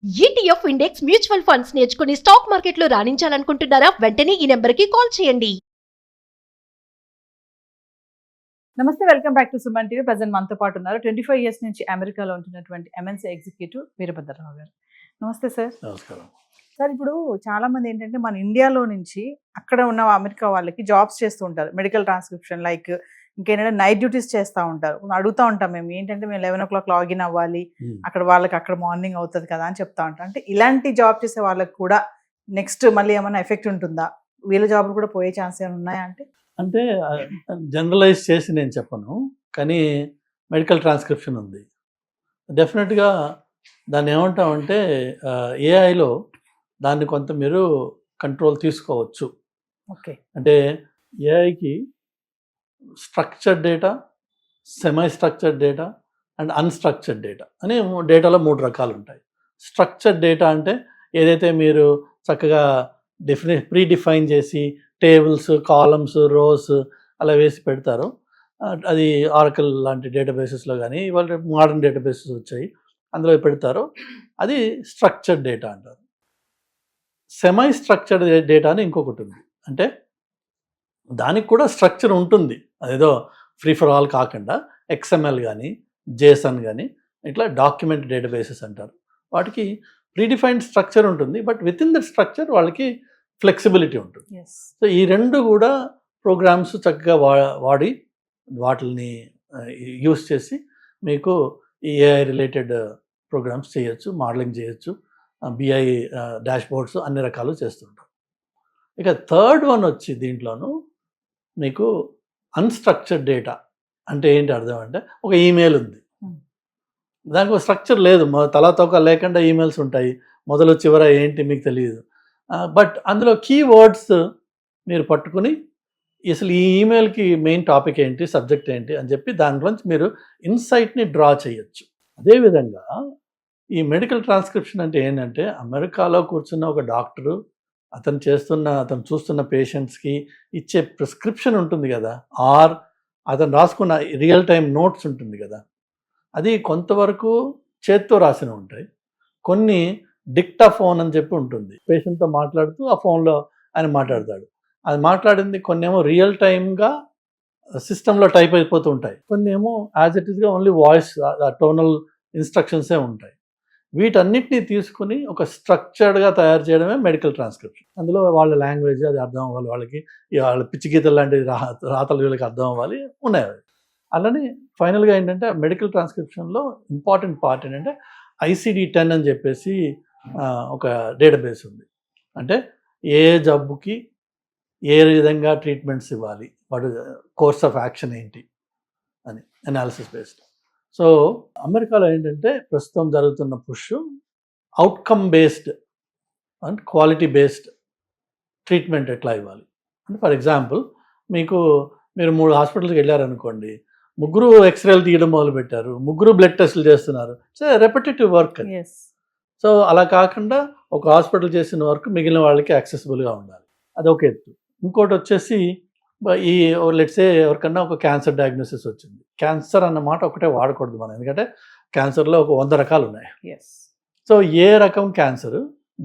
ETF index mutual funds నేర్చుకుని stock మార్కెట్లో రాణించాలనుకుంటున్నారా? వెంటనే ఈ నెంబర్కి కాల్ చేయండి. నమస్తే, welcome back to Suman TV. Present మనతో పాటు ఉన్నారు 25 ఇయర్స్ నుంచి అమెరికాలో ఉంటున్నటువంటి ఎంఎన్సీ ఎగ్జిక్యూటివ్ వీరభద్రరావు గారు. నమస్తే సార్. నమస్కారం. సార్, ఇప్పుడు చాలా మంది ఏంటంటే మన ఇండియాలో నుంచి అక్కడ ఉన్న అమెరికా వాళ్ళకి జాబ్స్ చేస్తూ ఉంటారు. మెడికల్ ట్రాన్స్క్రిప్షన్ లైక్ ఇంకేంటంటే నైట్ డ్యూటీస్ చేస్తూ ఉంటారు. అడుగుతూ ఉంటాం మేము, ఏంటంటే మేము 11 o'clock లాగిన్ అవ్వాలి, అక్కడ వాళ్ళకి అక్కడ మార్నింగ్ అవుతుంది కదా అని చెప్తా ఉంటాం. అంటే ఇలాంటి జాబ్ చేసే వాళ్ళకి కూడా నెక్స్ట్ మళ్ళీ ఏమైనా ఎఫెక్ట్ ఉంటుందా? వీళ్ళ జాబ్లు కూడా పోయే ఛాన్స్ ఏమైనా ఉన్నాయా? అంటే జనరలైజ్ చేసి నేను చెప్పను, కానీ మెడికల్ ట్రాన్స్క్రిప్షన్ ఉంది. డెఫినెట్గా దాన్ని ఏమంటామంటే ఏఐలో దాన్ని కొంత మీరు కంట్రోల్ తీసుకోవచ్చు. ఓకే. అంటే ఏఐకి structured data, semi structured data and unstructured data అని డేటాలో 3 రకాలు ఉంటాయి. స్ట్రక్చర్డ్ డేటా అంటే ఏదైతే మీరు చక్కగా ప్రీ డిఫైన్ చేసి టేబుల్స్, కాలమ్స్, రోస్ అలా వేసి పెడతారో, అది ఆరకల్ లాంటి డేటాబేసెస్లో కానీ ఇవాళ మోడర్న్ డేటాబేసెస్ వచ్చాయి, అందులో పెడతారో అది స్ట్రక్చర్డ్ డేటా అంటారు. సెమై స్ట్రక్చర్డ్ డేటా అని ఇంకొకటి ఉంది. అంటే దానికి కూడా స్ట్రక్చర్ ఉంటుంది, అదేదో ఫ్రీ ఫర్ ఆల్ కాకుండా XML కానీ JSON కానీ ఇట్లా డాక్యుమెంట్ డేటాబేసెస్ అంటారు. వాటికి ప్రీడిఫైన్డ్ స్ట్రక్చర్ ఉంటుంది, but with in that structure వాళ్ళకి ఫ్లెక్సిబిలిటీ ఉంటుంది. సో ఈ రెండు కూడా ప్రోగ్రామ్స్ చక్కగా వాడి వాటిని యూస్ చేసి మీకు ఈ ఏఐ రిలేటెడ్ ప్రోగ్రామ్స్ చేయొచ్చు, మోడలింగ్ చేయొచ్చు, BI డాష్బోర్డ్స్ అన్ని రకాలు చేస్తుంటాం. ఇక థర్డ్ వన్ వచ్చి దీంట్లోనూ మీకు అన్స్ట్రక్చర్డ్ డేటా అంటే ఏంటి అర్థం అంటే, ఒక ఈమెయిల్ ఉంది, దానికి ఒక స్ట్రక్చర్ లేదు, తలాతోక లేకుండా ఈమెయిల్స్ ఉంటాయి, మొదలు చివర ఏంటి మీకు తెలియదు. బట్ అందులో కీవర్డ్స్ మీరు పట్టుకుని అసలు ఈ ఈమెయిల్కి మెయిన్ టాపిక్ ఏంటి, సబ్జెక్ట్ ఏంటి అని చెప్పి దాంట్లోంచి మీరు ఇన్సైట్ని డ్రా చేయొచ్చు. అదేవిధంగా ఈ మెడికల్ ట్రాన్స్క్రిప్షన్ అంటే ఏంటంటే, అమెరికాలో కూర్చున్న ఒక డాక్టరు అతను చూస్తున్న పేషెంట్స్కి ఇచ్చే ప్రిస్క్రిప్షన్ ఉంటుంది కదా, ఆర్ అతను రాసుకున్న రియల్ టైం నోట్స్ ఉంటుంది కదా, అది కొంతవరకు చేత్తో రాసిన ఉంటాయి, కొన్ని డిక్టాఫోన్ అని చెప్పి ఉంటుంది, పేషెంట్తో మాట్లాడుతూ ఆ ఫోన్లో ఆయన మాట్లాడతాడు, అది మాట్లాడింది కొన్ని ఏమో రియల్ టైమ్గా సిస్టంలో టైప్ అయిపోతూ ఉంటాయి, కొన్ని ఏమో యాజ్ ఇట్ ఈస్గా ఓన్లీ వాయిస్ టోనల్ ఇన్స్ట్రక్షన్సే ఉంటాయి. వీటన్నిటిని తీసుకుని ఒక స్ట్రక్చర్డ్గా తయారు చేయడమే మెడికల్ ట్రాన్స్క్రిప్షన్. అందులో వాళ్ళ లాంగ్వేజ్ అది అర్థం అవ్వాలి, వాళ్ళకి వాళ్ళ పిచ్చి గీతలు లాంటి రాతలు వీళ్ళకి అర్థం అవ్వాలి, ఉన్నాయి. అలానే ఫైనల్గా ఏంటంటే మెడికల్ ట్రాన్స్క్రిప్షన్లో ఇంపార్టెంట్ పార్ట్ ఏంటంటే ICD-10 అని చెప్పేసి ఒక డేటాబేస్ ఉంది. అంటే ఏ జబ్బుకి ఏ విధంగా ట్రీట్మెంట్స్ ఇవ్వాలి, వాటి కోర్స్ ఆఫ్ యాక్షన్ ఏంటి అని అనాలిసిస్ బేస్డ్. సో అమెరికాలో ఏంటంటే ప్రస్తుతం జరుగుతున్న push outcome based and quality based treatment ఎట్లా ఇవ్వాలి అంటే, ఫర్ ఎగ్జాంపుల్ మీరు 3 హాస్పిటల్కి వెళ్ళారనుకోండి, 3 ఎక్స్రేలు తీయడం మొదలుపెట్టారు, 3 బ్లడ్ టెస్టులు చేస్తున్నారు, సో రెపిటేటివ్ వర్క్. సో అలా కాకుండా ఒక హాస్పిటల్ చేసిన వర్క్ మిగిలిన వాళ్ళకి యాక్సెసిబుల్గా ఉండాలి, అదొక ఎత్తు. ఇంకోటి వచ్చేసి ఈ లెట్సే ఎవరికన్నా ఒక క్యాన్సర్ డయాగ్నోసిస్ వచ్చింది, క్యాన్సర్ అన్న మాట ఒకటే వాడకూడదు మనం, ఎందుకంటే క్యాన్సర్లో ఒక 100 రకాలు ఉన్నాయి. సో ఏ రకం క్యాన్సర్,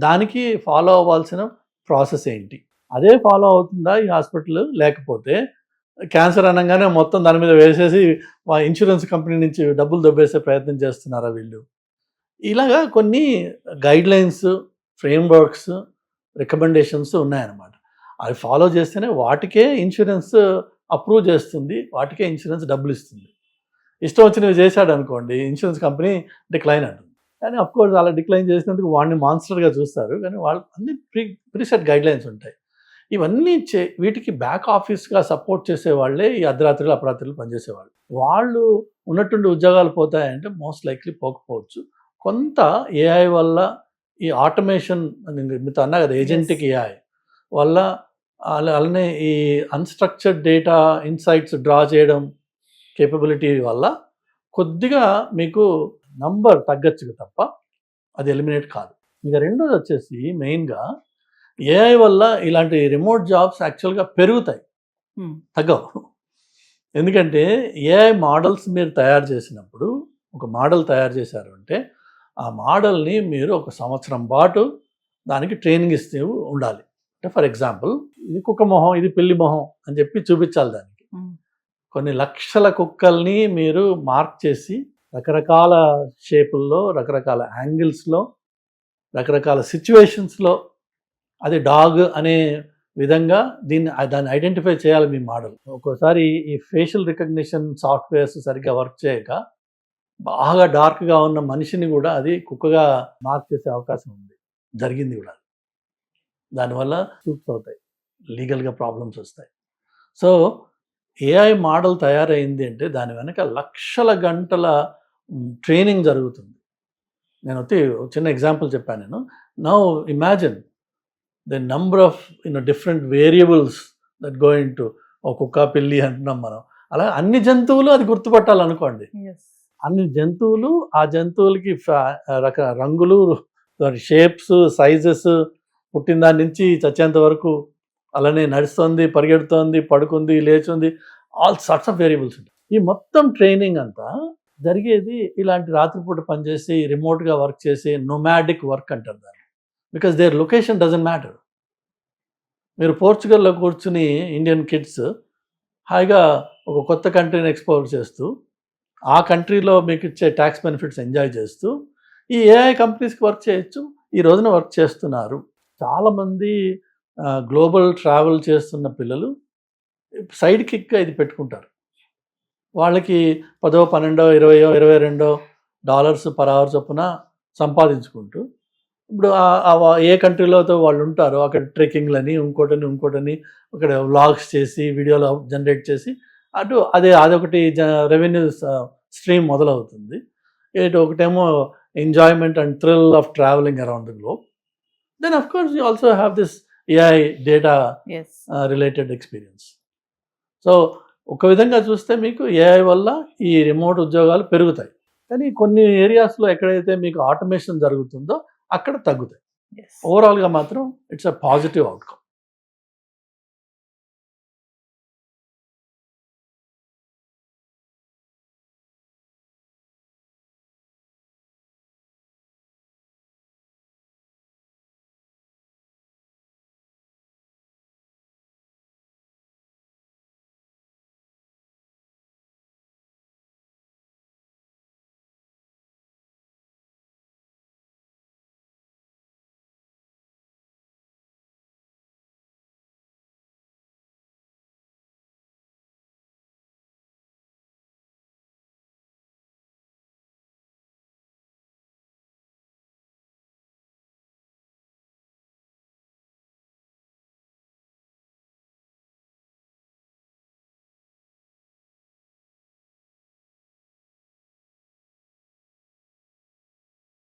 దానికి ఫాలో అవ్వాల్సిన ప్రాసెస్ ఏంటి, అదే ఫాలో అవుతుందా ఈ హాస్పిటల్, లేకపోతే క్యాన్సర్ అనగానే మొత్తం దాని మీద వేసేసి ఇన్సూరెన్స్ కంపెనీ నుంచి డబ్బులు దొబ్బేసే ప్రయత్నం చేస్తున్నారా వీళ్ళు, ఇలాగా కొన్ని గైడ్లైన్స్, ఫ్రేమ్వర్క్స్, రికమెండేషన్స్ ఉన్నాయన్నమాట. అవి ఫాలో చేస్తేనే వాటికే ఇన్సూరెన్స్ అప్రూవ్ చేస్తుంది, వాటికే ఇన్సూరెన్స్ డబ్బులు ఇస్తుంది. ఇష్టం వచ్చినవి చేశాడు అనుకోండి, ఇన్సూరెన్స్ కంపెనీ డిక్లైన్ అంటుంది. కానీ అఫ్కోర్స్ అలా డిక్లైన్ చేసినందుకు వాడిని మాన్స్టర్గా చూస్తారు, కానీ వాళ్ళు అన్ని ప్రీసెట్ గైడ్లైన్స్ ఉంటాయి. ఇవన్నీ వీటికి బ్యాక్ ఆఫీస్గా సపోర్ట్ చేసేవాళ్ళే ఈ అర్ధరాత్రులు అపరాత్రులు పనిచేసేవాళ్ళు. వాళ్ళు ఉన్నటువంటి ఉద్యోగాలు పోతాయంటే మోస్ట్ లైక్లీ పోకపోవచ్చు. కొంత ఏఐ వల్ల ఈ ఆటోమేషన్ మీతో అన్నా కదా, ఏజెంటిక్ ఏఐ వల్ల, అలానే ఈ అన్స్ట్రక్చర్డ్ డేటా ఇన్సైట్స్ డ్రా చేయడం కేపబిలిటీ వల్ల కొద్దిగా మీకు నంబర్ తగ్గచ్చు తప్ప అది ఎలిమినేట్ కాదు. ఇక రెండోది వచ్చేసి మెయిన్గా ఏఐ వల్ల ఇలాంటి రిమోట్ జాబ్స్ యాక్చువల్గా పెరుగుతాయి, తగ్గవు. ఎందుకంటే ఏఐ మోడల్స్ మీరు తయారు చేసినప్పుడు, ఒక మోడల్ తయారు చేశారు అంటే ఆ మోడల్ని మీరు 1 సంవత్సరం పాటు దానికి ట్రైనింగ్ ఇస్తూ ఉండాలి. అంటే ఫర్ ఎగ్జాంపుల్ ఇది కుక్క మొహం, ఇది పిల్లి మొహం అని చెప్పి చూపించాలి దానికి. కొన్ని లక్షల కుక్కల్ని మీరు మార్క్ చేసి రకరకాల షేపుల్లో, రకరకాల యాంగిల్స్లో, రకరకాల సిచ్యువేషన్స్లో అది డాగ్ అనే విధంగా దాన్ని ఐడెంటిఫై చేయాలి మీ మోడల్. ఒక్కోసారి ఈ ఫేషియల్ రికగ్నిషన్ సాఫ్ట్వేర్స్ సరిగ్గా వర్క్ చేయక బాగా డార్క్గా ఉన్న మనిషిని కూడా అది కుక్కగా మార్క్ చేసే అవకాశం ఉంది, జరిగింది కూడా. దానివల్ల సూట్స్ అవుతాయి, లీగల్గా ప్రాబ్లమ్స్ వస్తాయి. సో ఏఐ మోడల్ తయారైంది అంటే దాని వెనక లక్షల గంటల ట్రైనింగ్ జరుగుతుంది. నేను చిన్న ఎగ్జాంపుల్ చెప్పాను నేను. Now imagine the number of different variables that going to కుక్క పిల్లి అంటున్నాం మనం. అలా అన్ని జంతువులు అది గుర్తుపట్టాలనుకోండి. అన్ని జంతువులు, ఆ జంతువులకి రంగులు, షేప్స్, సైజెస్, పుట్టిన దాని నుంచి చచ్చేంత వరకు, అలానే నడుస్తుంది, పరిగెడుతోంది, పడుకుంది, లేచుంది, ఆల్ సార్ట్స్ ఆఫ్ వేరియబుల్స్ ఉంటాయి. ఈ మొత్తం ట్రైనింగ్ అంతా జరిగేది ఇలాంటి రాత్రిపూట పనిచేసి రిమోట్గా వర్క్ చేసి నొమాడిక్ వర్క్ అంటారు దాన్ని. Because their location doesn't matter. మీరు పోర్చుగల్లో కూర్చుని ఇండియన్ కిడ్స్ హాయిగా ఒక కొత్త కంట్రీని ఎక్స్ప్లోర్ చేస్తూ, ఆ కంట్రీలో మీకు ఇచ్చే ట్యాక్స్ బెనిఫిట్స్ ఎంజాయ్ చేస్తూ ఈ ఏఐ కంపెనీస్కి వర్క్ చేయొచ్చు. ఈ రోజున వర్క్ చేస్తున్నారు. చాలామంది గ్లోబల్ ట్రావెల్ చేస్తున్న పిల్లలు సైడ్ కిక్గా ఇది పెట్టుకుంటారు. వాళ్ళకి 10, 12, 20, 22 డాలర్స్ పర్ అవర్ చొప్పున సంపాదించుకుంటూ, ఇప్పుడు ఏ కంట్రీలో వాళ్ళు ఉంటారో అక్కడ ట్రెక్కింగ్లని, ఇంకోటని అక్కడ వ్లాగ్స్ చేసి వీడియోలు జనరేట్ చేసి అదొకటి రెవెన్యూ స్ట్రీమ్ మొదలవుతుంది. ఒకటేమో enjoyment and thrill of travelling around the globe. Then of course you also have this AI data related experience. So ఒక విధంగా చూస్తే మీకు ఏఐ వల్ల ఈ రిమోట్ ఉద్యోగాలు పెరుగుతాయి, కానీ కొన్ని ఏరియాస్లో ఎక్కడైతే మీకు ఆటోమేషన్ జరుగుతుందో అక్కడ తగ్గుతాయి. ఓవరాల్గా మాత్రం ఇట్స్ అ పాజిటివ్ అవుట్కమ్.